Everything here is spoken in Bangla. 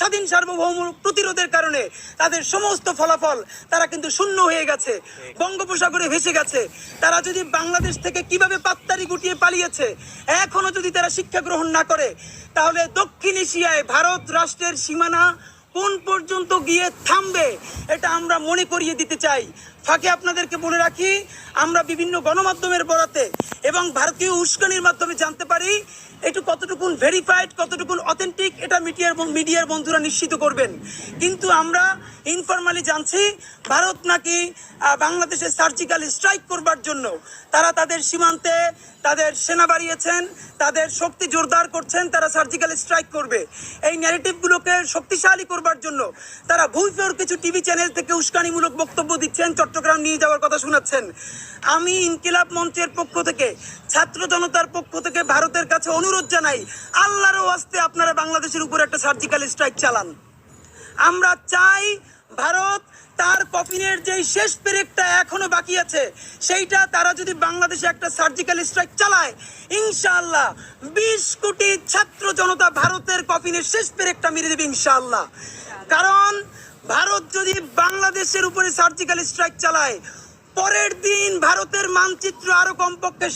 স্বাধীন সার্বভৌম প্রতিরোধের কারণে তাদের সমস্ত ফলাফল তারা কিন্তু শূন্য হয়ে গেছে, বঙ্গোপসাগরে ভেসে গেছে। তারা যদি বাংলাদেশ থেকে কিভাবে পাত্তারি গুটিয়ে পালিয়েছে এখনো যদি তারা শিক্ষা গ্রহণ না করে, তাহলে দক্ষিণ এশিয়ায় ভারত রাষ্ট্রের সীমানা কোন পর্যন্ত গিয়ে থামবে এটা আমরা মনে করিয়ে দিতে চাই। ফাঁকে আপনাদেরকে বলে রাখি, আমরা বিভিন্ন গণমাধ্যমের বরাতে এবং ভারতীয় উস্কানির মাধ্যমে জানতে পারি একটু কতটুকুন ভেরিফাইড, কতটুকুন অথেন্টিক, এটা মিডিয়ার বন্ধুরা নিশ্চিত করবেন। কিন্তু আমরা ইনফরমালি জানছি ভারত নাকি বাংলাদেশে সার্জিক্যাল স্ট্রাইক করবার জন্য তারা তাদের সীমান্তে তাদের সেনা বাড়িয়েছেন, তাদের শক্তি জোরদার করছেন, তারা সার্জিক্যাল স্ট্রাইক করবে। এই ন্যারেটিভগুলোকে শক্তিশালী করবার জন্য তারা ভুইফোর কিছু টিভি চ্যানেল থেকে উস্কানিমূলক বক্তব্য দিচ্ছেন, চট্টগ্রাম নিয়ে যাওয়ার কথা শোনাচ্ছেন। আমি ইনকিলাব মঞ্চের পক্ষ থেকে, ছাত্র জনতার পক্ষ থেকে ভারতের কাছে অনুরোধ জানাই, আল্লাহর ওয়াস্তে আপনারা বাংলাদেশের উপর একটা সার্জিক্যাল স্ট্রাইক চালান। আমরা চাই ভারত তার কফিনের যেই শেষ পেরেকটা এখনো বাকি আছে সেইটা তারা যদি বাংলাদেশে একটা সার্জিক্যাল স্ট্রাইক চালায়, ইনশাআল্লাহ 20 কোটি ছাত্র জনতা ভারতের কফিনের শেষ পেরেকটা মেরে দেবে ইনশাআল্লাহ। কারণ ভারত যদি বাংলাদেশের উপরে সার্জিক্যাল স্ট্রাইক চালায়, পরের দিন ভারতের মানচিত্র আরো কমপক্ষে